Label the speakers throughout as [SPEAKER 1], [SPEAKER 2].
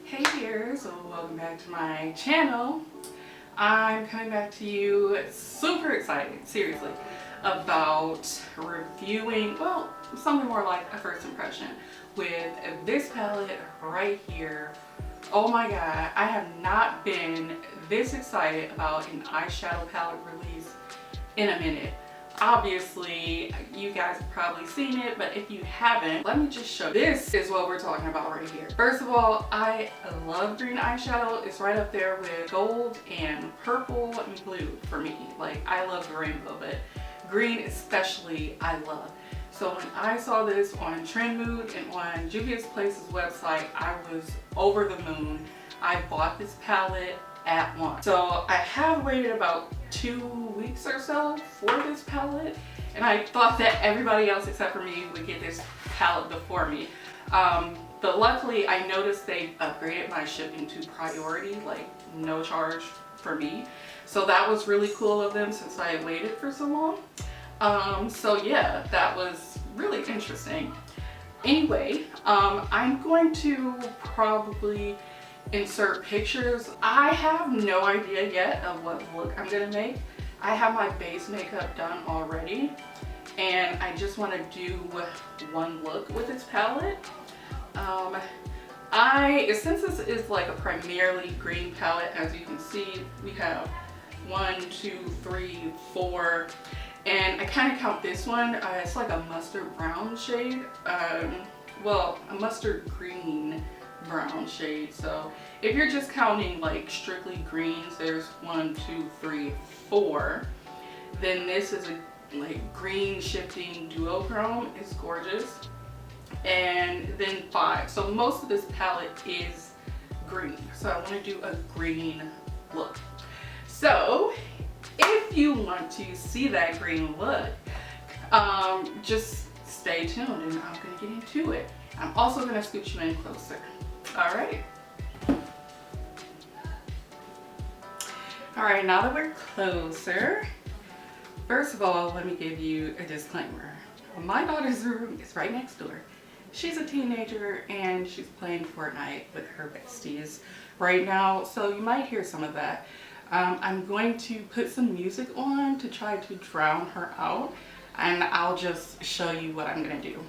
[SPEAKER 1] Hey here, so welcome back to my channel. I'm coming back to you super excited, seriously, about reviewing, well, something more like a first impression with this palette right here. Oh my god, I have not been this excited about an eyeshadow palette release in a minute. Obviously, you guys have probably seen it, but if you haven't, let me just show you. This is what we're talking about right here. First of all, I love green eyeshadow. It's right up there with gold and purple and blue for me. Like, I love the rainbow, but green especially I love. So when I saw this on Trend Mood and on Juvia's Place's website, I was over the moon. I bought this palette at once. So I have waited about 2 weeks or so for this palette, and I thought that everybody else except for me would get this palette before me. But luckily I noticed they upgraded my shipping to priority, like no charge for me. So that was really cool of them since I had waited for so long. So yeah, that was really interesting. Anyway, I'm going to probably insert pictures. I have no idea yet of what look I'm gonna make. I have my base makeup done already, and I just want to do one look with this palette. Since this is like a primarily green palette, as you can see, we have 1, 2, 3, 4, and I kind of count this one. It's like a mustard brown shade. Well, a mustard green brown shade. So if you're just counting like strictly greens, there's 1, 2, 3, 4. Then this is a like green shifting duochrome. It's gorgeous. And then 5. So most of this palette is green. So I want to do a green look. So if you want to see that green look, just stay tuned and I'm going to get into it. I'm also going to scoot you in closer. Alright. Alright, now that we're closer, first of all, let me give you a disclaimer. My daughter's room is right next door. She's a teenager and she's playing Fortnite with her besties right now, so you might hear some of that. I'm going to put some music on to try to drown her out, and I'll just show you what I'm going to do.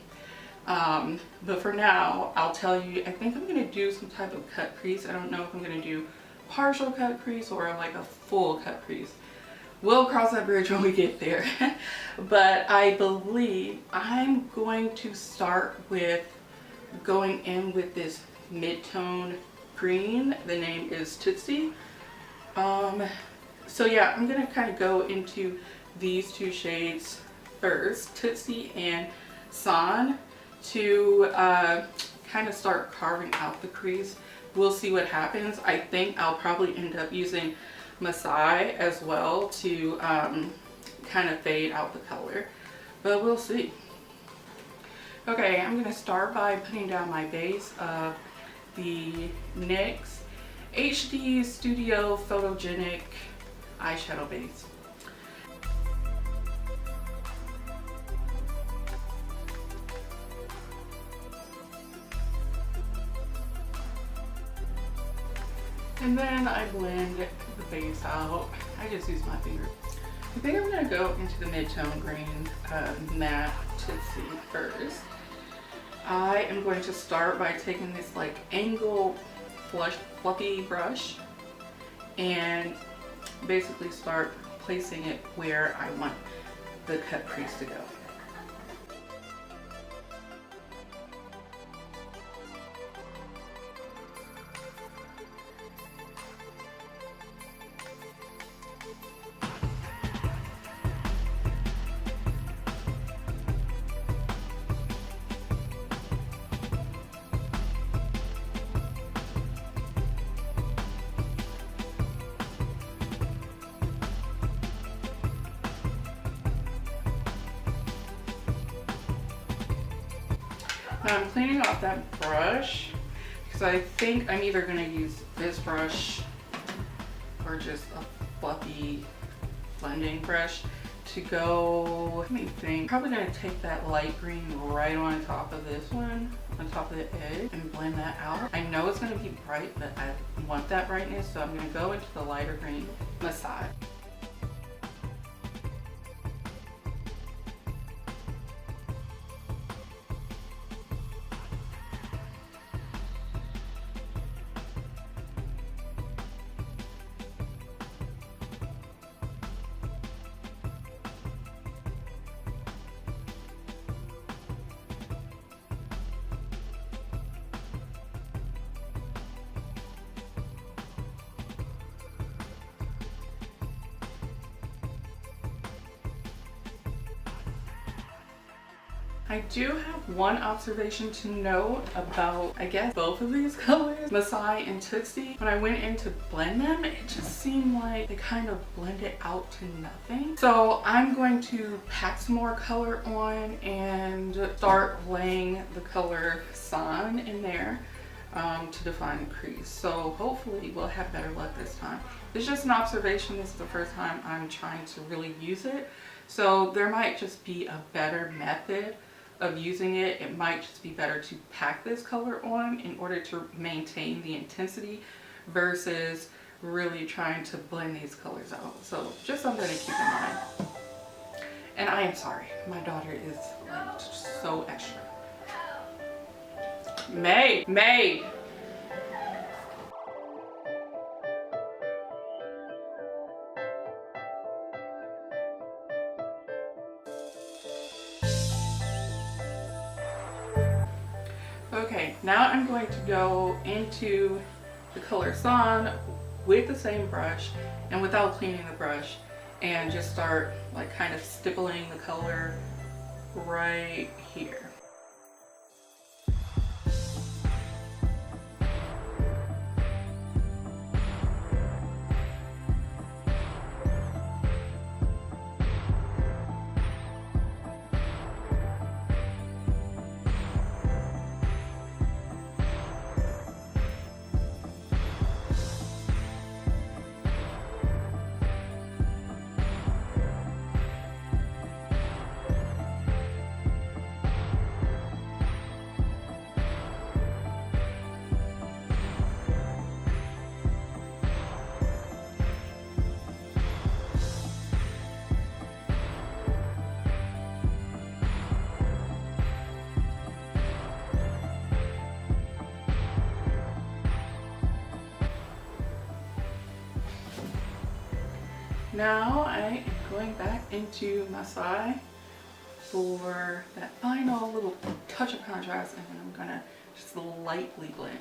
[SPEAKER 1] But for now, I'll tell you, I think I'm going to do some type of cut crease. I don't know if I'm going to do partial cut crease or like a full cut crease. We'll cross that bridge when we get there. But I believe I'm going to start with going in with this mid-tone green. The name is Tootsie. So yeah, I'm going to kind of go into these two shades first, Tootsie and San, to kind of start carving out the crease. We'll see what happens. I think I'll probably end up using Masai as well to kind of fade out the color, but we'll see. Okay, I'm going to start by putting down my base of the NYX HD Studio Photogenic eyeshadow base. And then I blend the base out. I just use my finger. I think I'm going to go into the mid-tone green matte Tootsie first. I am going to start by taking this like angle fluffy brush and basically start placing it where I want the cut crease to go. Now I'm cleaning off that brush because I think I'm either going to use this brush or just a fluffy blending brush to go, let me think, probably going to take that light green right on top of this one, on top of the edge, and blend that out. I know it's going to be bright, but I want that brightness, so I'm going to go into the lighter green Masai. I do have one observation to note about, I guess, both of these colors, Masai and Tootsie. When I went in to blend them, it just seemed like they kind of blended out to nothing. So I'm going to pack some more color on and start laying the color San in there to define the crease. So hopefully we'll have better luck this time. It's just an observation. This is the first time I'm trying to really use it. So there might just be a better method of using it. It might just be better to pack this color on in order to maintain the intensity versus really trying to blend these colors out. So just something to keep in mind. And I am sorry, my daughter is like so extra. May. Okay, now I'm going to go into the color San with the same brush and without cleaning the brush, and just start like kind of stippling the color right here. Now I am going back into Masai for that final little touch of contrast, and then I'm gonna just lightly blend.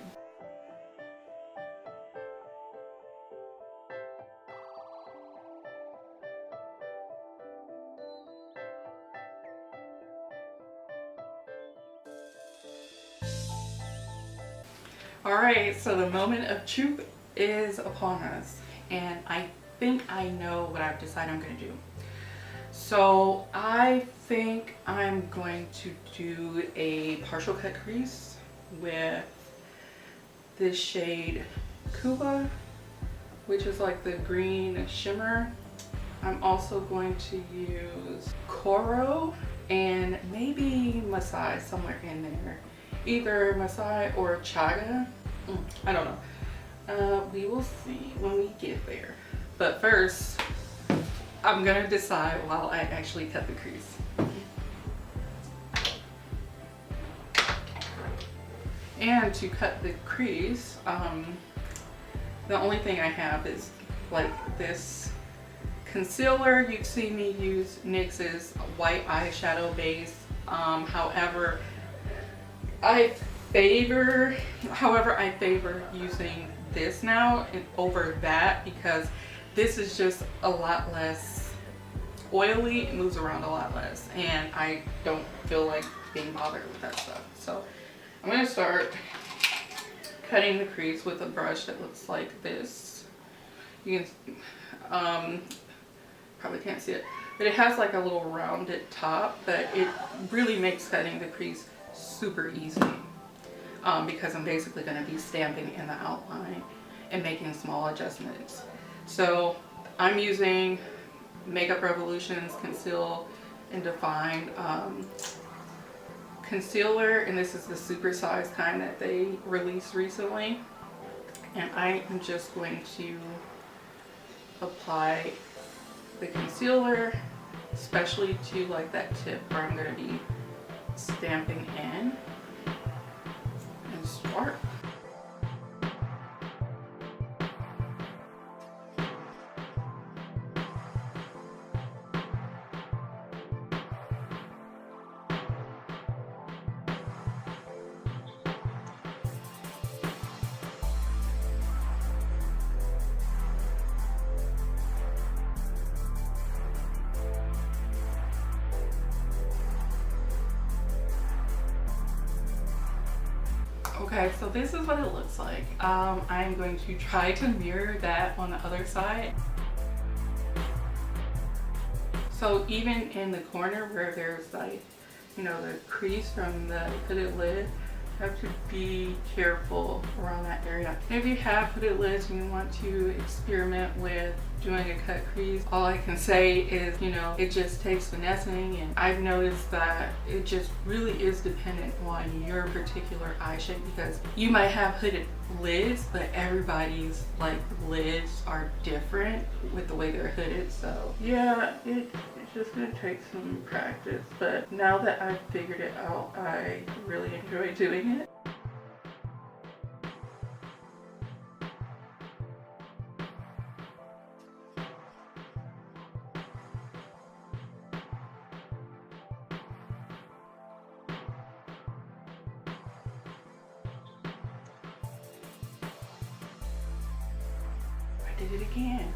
[SPEAKER 1] Alright, so the moment of truth is upon us, and I think I know what I've decided I'm going to do. So I think I'm going to do a partial cut crease with this shade Cuba, which is like the green shimmer. I'm also going to use Coral and maybe Masai somewhere in there. Either Masai or Chaga. I don't know. We will see when we get there. But first, I'm gonna decide while I actually cut the crease. And to cut the crease, the only thing I have is like this concealer. You'd see me use NYX's white eyeshadow base. However, I favor using this now over that, because this is just a lot less oily, it moves around a lot less, and I don't feel like being bothered with that stuff. So I'm going to start cutting the crease with a brush that looks like this. You can probably can't see it, but it has like a little rounded top, but it really makes cutting the crease super easy, because I'm basically going to be stamping in the outline and making small adjustments. So I'm using Makeup Revolution's Conceal and Define concealer, and this is the super size kind that they released recently. And I am just going to apply the concealer, especially to like that tip where I'm going to be stamping in, and start. Okay, so this is what it looks like. I'm going to try to mirror that on the other side. So even in the corner where there's like, you know, the crease from the hooded lid, you have to be careful around that area. If you have hooded lids and you want to experiment with doing a cut crease, all I can say is, you know, it just takes finessing, and I've noticed that it just really is dependent on your particular eye shape, because you might have hooded lids, but everybody's like lids are different with the way they're hooded. So yeah, it's just gonna take some practice, but now that I've figured it out, I really enjoy doing it. I did it again.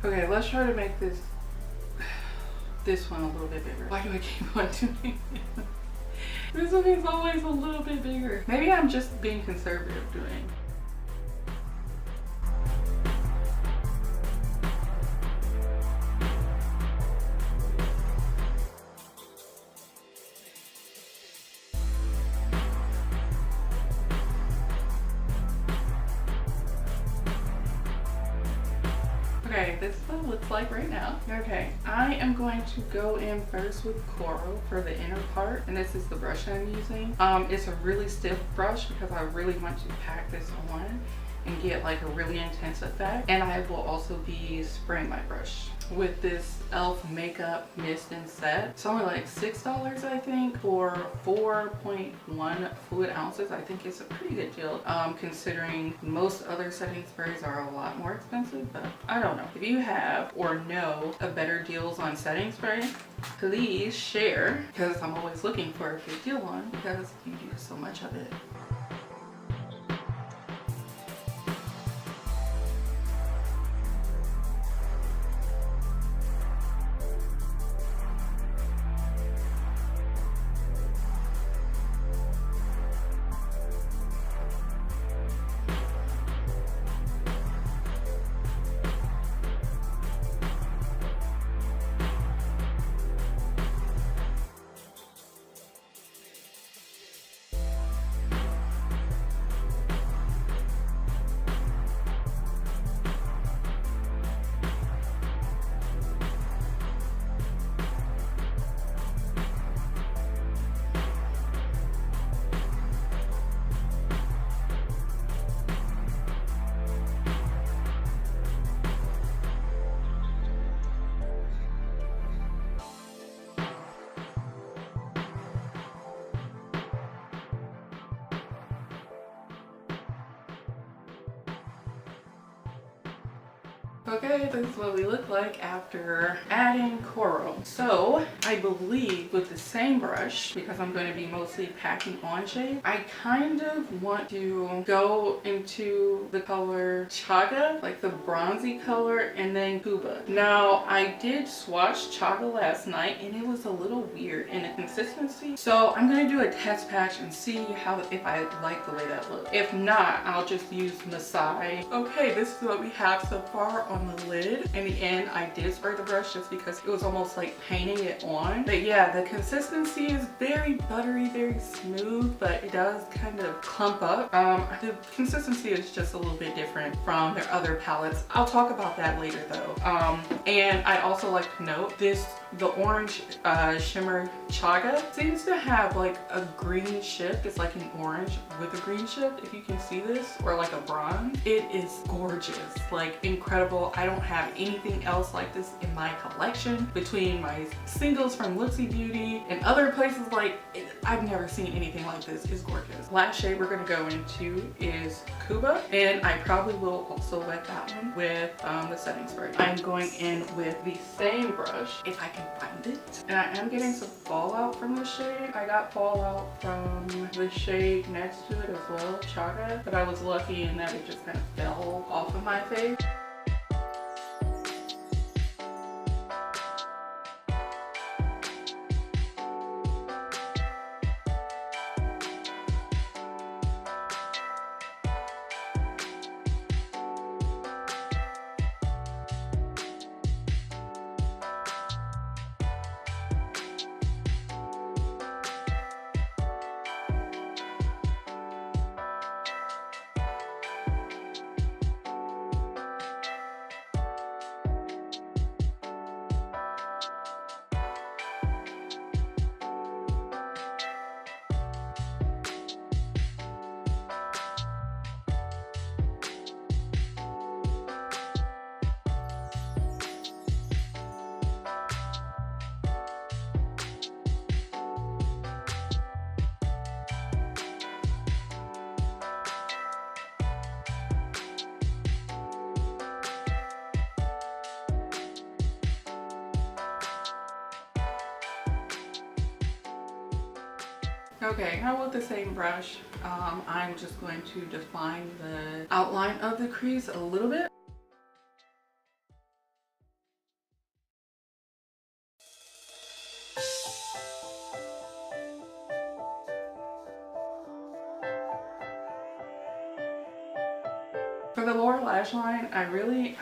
[SPEAKER 1] Okay, let's try to make this one a little bit bigger. Why do I keep on doing it? This one is always a little bit bigger. Maybe I'm just being conservative doing. Okay, this is what it looks like right now. Okay, I am going to go in first with coral for the inner part, and this is the brush I'm using. It's a really stiff brush because I really want to pack this on and get like a really intense effect. And I will also be spraying my brush with this e.l.f. makeup mist and set. It's only like $6, I think, for 4.1 fluid ounces. I think it's a pretty good deal, considering most other setting sprays are a lot more expensive, but I don't know. If you have or know of better deals on setting spray, please share, because I'm always looking for a good deal on, because you do so much of it. Okay, this is what we look like after adding coral. So I believe with the same brush, because I'm going to be mostly packing on shade, I kind of want to go into the color Chaga, like the bronzy color, and then Cuba. Now I did swatch Chaga last night and it was a little weird in the consistency. So I'm going to do a test patch and see if I like the way that looks. If not, I'll just use Masai. Okay, this is what we have so far on the lid. In the end, I did spray the brush just because it was almost like painting it on. But yeah, the consistency is very buttery, very smooth, but it does kind of clump up. The consistency is just a little bit different from their other palettes. I'll talk about that later though. And I also like to note the orange shimmer chaga seems to have like a green shift. It's like an orange with a green shift, if you can see this, or like a bronze. It is gorgeous, like incredible. I don't have anything else like this in my collection. Between my singles from Looksy Beauty and other places, like I've never seen anything like this. It's gorgeous. Last shade we're gonna go into is Cuba, and I probably will also wet that one with the setting spray. I'm going in with the same brush, if I can find it. And I am getting some fallout from this shade. I got fallout from the shade next to it as well, Chaga, but I was lucky in that it just kind of fell off of my face. Okay, now with the same brush, I'm just going to define the outline of the crease a little bit. For the lower lash line, I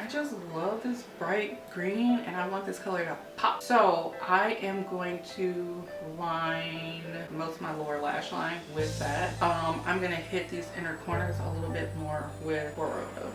[SPEAKER 1] just love this bright green, and I want this color to pop. So I am going to line most of my lower lash line with that. I'm gonna hit these inner corners a little bit more with Bordeaux.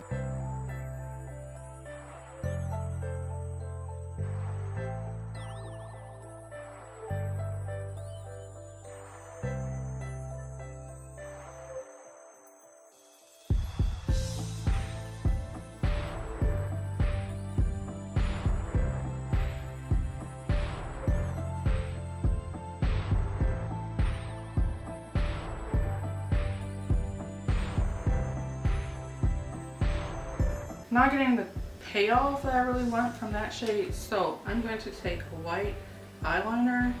[SPEAKER 1] Not getting the payoff that I really want from that shade, so I'm going to take a white eyeliner.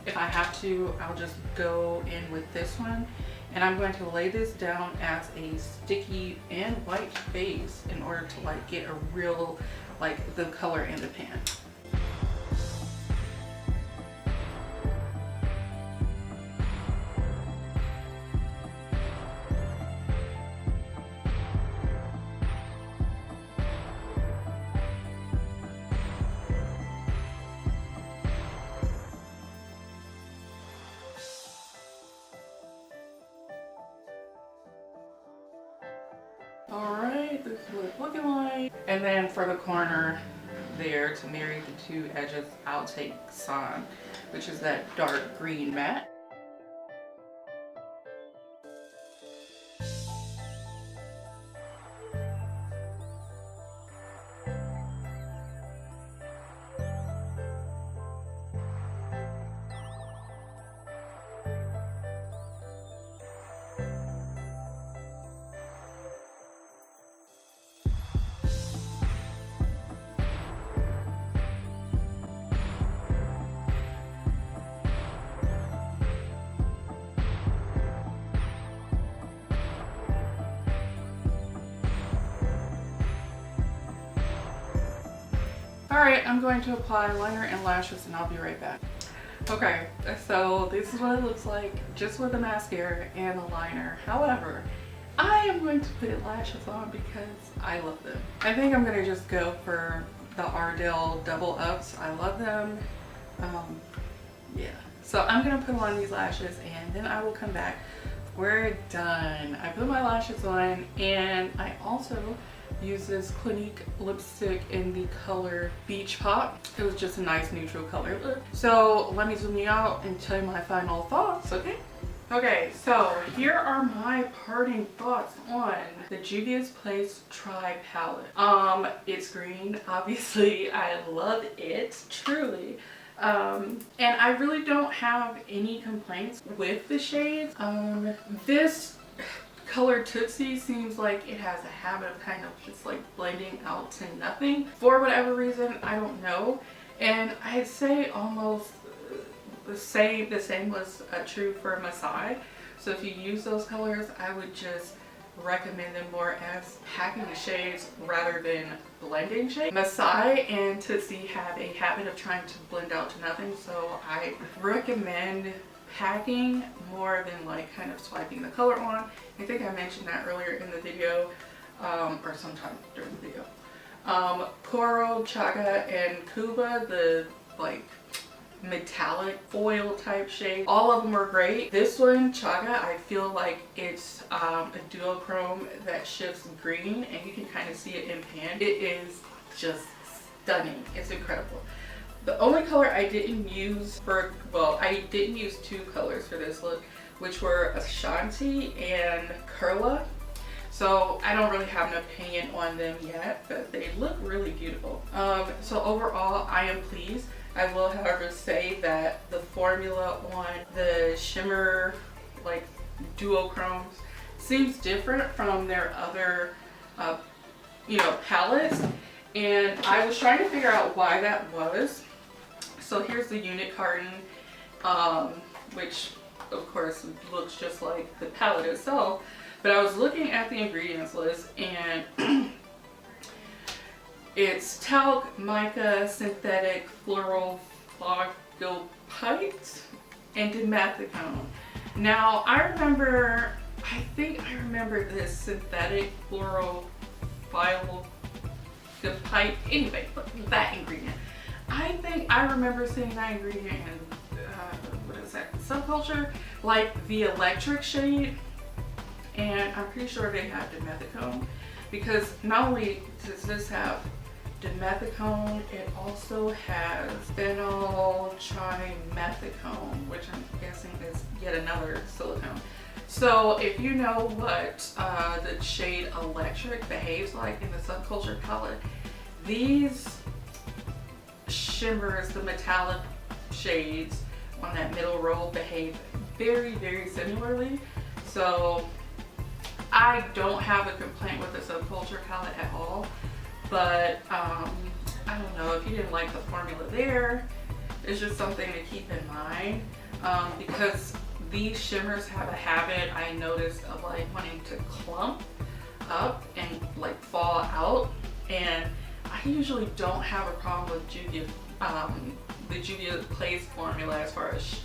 [SPEAKER 1] If I have to, I'll just go in with this one, and I'm going to lay this down as a sticky and white base in order to like get a real, like, the color in the pan. Alright, this is what it's looking like. And then for the corner there, to marry the two edges, I'll take Sun, which is that dark green matte. Alright, I'm going to apply liner and lashes and I'll be right back. Okay, so this is what it looks like just with the mascara and the liner. However, I I am going to put lashes on because I love them. I think I'm gonna just go for the Ardell double ups. I love them. Yeah, so I'm gonna put on these lashes and then I will come back. We're done. I put my lashes on and I also use this Clinique lipstick in the color Beach Pop. It was just a nice neutral color look. So let me zoom you out and tell you my final thoughts, okay? Okay, so here are my parting thoughts on the Juvia's Place Tri palette. It's green, obviously. I love it, truly. And I really don't have any complaints with the shades. This color Tootsie seems like it has a habit of kind of just like blending out to nothing for whatever reason. I don't know. And I'd say almost the same was true for Masai. So if you use those colors, I would just recommend them more as packing the shades rather than blending shades. Masai and Tootsie have a habit of trying to blend out to nothing, so I recommend packing more than like kind of swiping the color on. I think I mentioned that earlier in the video, or sometime during the video. Koro, Chaga, and Kuba, the like metallic foil type shade, all of them were great. This one, Chaga, I feel like it's a duochrome that shifts green and you can kind of see it in pan. It is just stunning. It's incredible. The only color I didn't use for, well, I didn't use two colors for this look, which were Ashanti and Curla. So I don't really have an opinion on them yet, but they look really beautiful. So overall, I am pleased. I will, however, say that the formula on the shimmer, like duochromes, seems different from their other, palettes. And I was trying to figure out why that was. So here's the unit carton, which of course looks just like the palette itself. But I was looking at the ingredients list and it's talc, mica, synthetic, floral, phlogiopite, and dimethicone. Now I think I remember this synthetic floral phlogiopite. Anyway, that ingredient. I think I remember seeing that ingredient in, what is that, Subculture? Like the electric shade. And I'm pretty sure they have dimethicone. Because not only does this have dimethicone, it also has phenyl trimethicone, which I'm guessing is yet another silicone. So if you know what the shade Electric behaves like in the Subculture palette, these shimmers, the metallic shades on that middle row, behave very, very similarly. So I don't have a complaint with the Subculture palette at all. But I don't know, if you didn't like the formula there, it's just something to keep in mind, because these shimmers have a habit, I noticed, of like wanting to clump up and like fall out. And I usually don't have a problem with Juvia, the Juvia Place formula as far as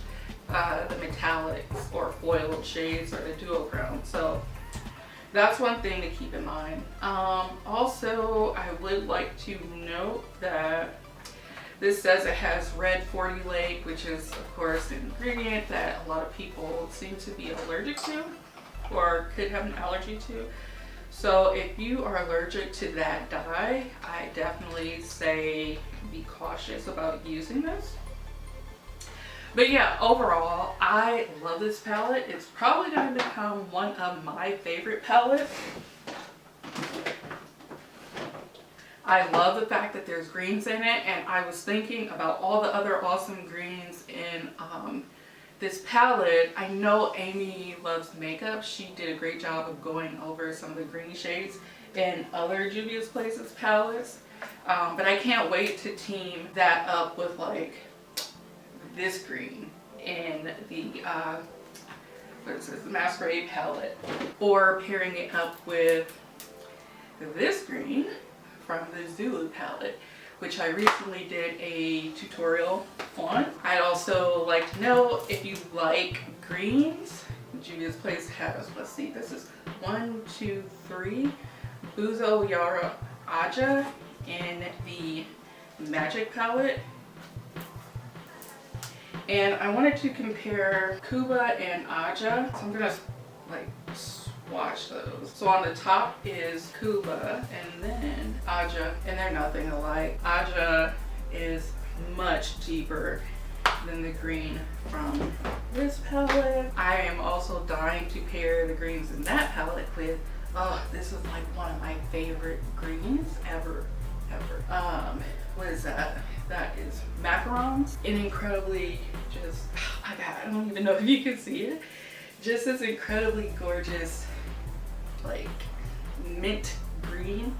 [SPEAKER 1] the metallics or foiled shades or the duochrome. So that's one thing to keep in mind. Also, I would like to note that this says it has red 40 lake, which is of course an ingredient that a lot of people seem to be allergic to or could have an allergy to. So if you are allergic to that dye, I definitely say be cautious about using this. But yeah, overall, I love this palette. It's probably going to become one of my favorite palettes. I love the fact that there's greens in it, and I was thinking about all the other awesome greens in this palette. I know Amy loves makeup. She did a great job of going over some of the green shades in other Juvia's Places palettes. But I can't wait to team that up with like this green in the what is this, the Masquerade palette, or pairing it up with this green from the Zulu palette, which I recently did a tutorial on. I'd also like to know if you like greens. Juvia's Place has, let's see, this is 1, 2, 3 Buzo Yara Aja in the Magic palette. And I wanted to compare Kuba and Aja, so I'm gonna like swatch those. So on the top is Kuba and then Aja, and they're nothing alike. Aja is much deeper than the green from this palette. I am also dying to pair the greens in that palette with, oh, this is like one of my favorite greens ever. What is that? That is macarons. An incredibly just, oh God, I don't even know if you can see it. Just this incredibly gorgeous, like mint green.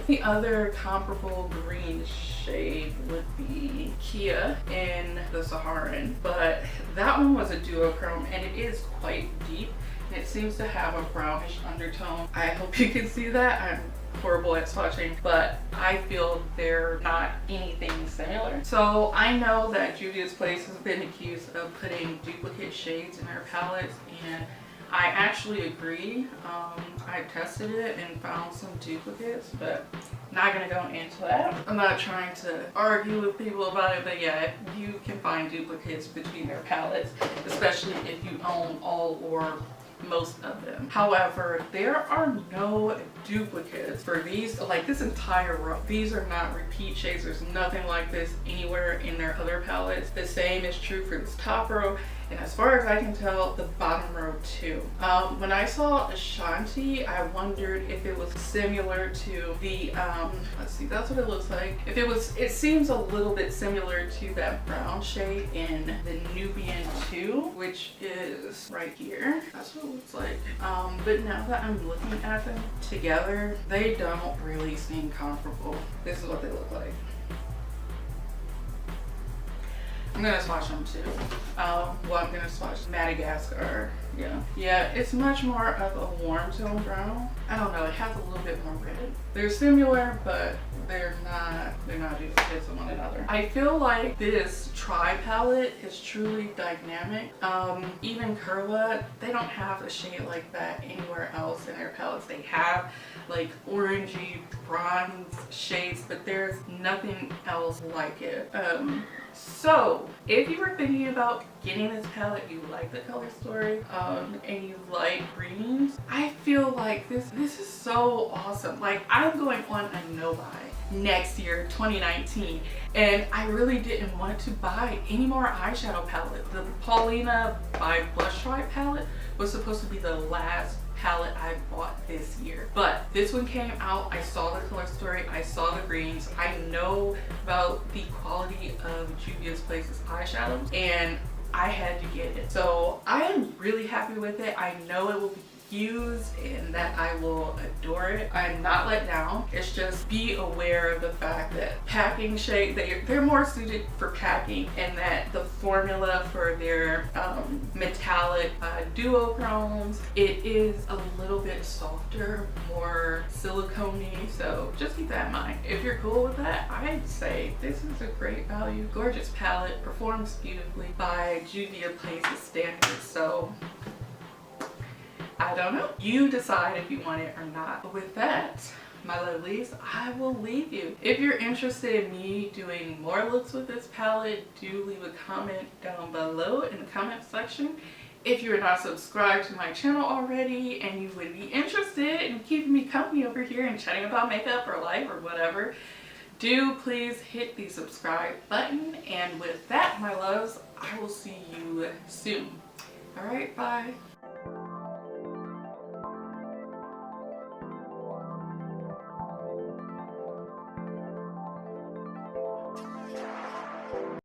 [SPEAKER 1] The other comparable green shade would be Kia in the Saharan, but that one was a duochrome and it is quite deep and it seems to have a brownish undertone. I hope you can see that. I'm horrible at swatching, but I feel they're not anything similar. So I know that Juvia's Place has been accused of putting duplicate shades in her palettes, and I actually agree. I tested it and found some duplicates, but not gonna go into that. I'm not trying to argue with people about it, but yeah, you can find duplicates between their palettes, especially if you own all or most of them. However, there are no duplicates for these, like this entire row. These are not repeat shades. There's nothing like this anywhere in their other palettes. The same is true for this top row, and as far as I can tell, the bottom row too. When I saw Ashanti, I wondered if it was similar to the, let's see, that's what it looks like. If it was, it seems a little bit similar to that brown shade in the Nubian 2, which is right here. That's what it looks like. But now that I'm looking at them together, they don't really seem comparable. This is what they look like. I'm gonna swatch them too. Well, I'm gonna swatch Madagascar. Yeah, it's much more of a warm tone brown. I don't know, it has a little bit more red. They're similar, but they're not duplicates of one another. I feel like this tri palette is truly dynamic. Even Curva, they don't have a shade like that anywhere else in their palettes. They have like orangey bronze shades, but there's nothing else like it. So if you were thinking about getting this palette, you like the color story, and you like greens, I feel like this is so awesome. Like, I'm going on a no buy next year, 2019, and I really didn't want to buy any more eyeshadow palettes. The Paulina by Blush Tribe palette was supposed to be the last palette I bought this year, but this one came out. I saw the color story, I saw the greens, I know about the quality of Juvia's Place's eyeshadows, and I had to get it. So I am really happy with it. I know it will be used and that I will adore it. I'm not let down. It's just be aware of the fact that packing shade, they're more suited for packing, and that the formula for their metallic duochromes, it is a little bit softer, more silicone-y, so just keep that in mind. If you're cool with that, I'd say this is a great value. Gorgeous palette, performs beautifully by Juvia Place's standards, so I don't know. You decide if you want it or not. But with that, my lovelies, I will leave you. If you're interested in me doing more looks with this palette, do leave a comment down below in the comment section. If you're not subscribed to my channel already and you would be interested in keeping me company over here and chatting about makeup or life or whatever, do please hit the subscribe button. And with that, my loves, I will see you soon. All right, bye.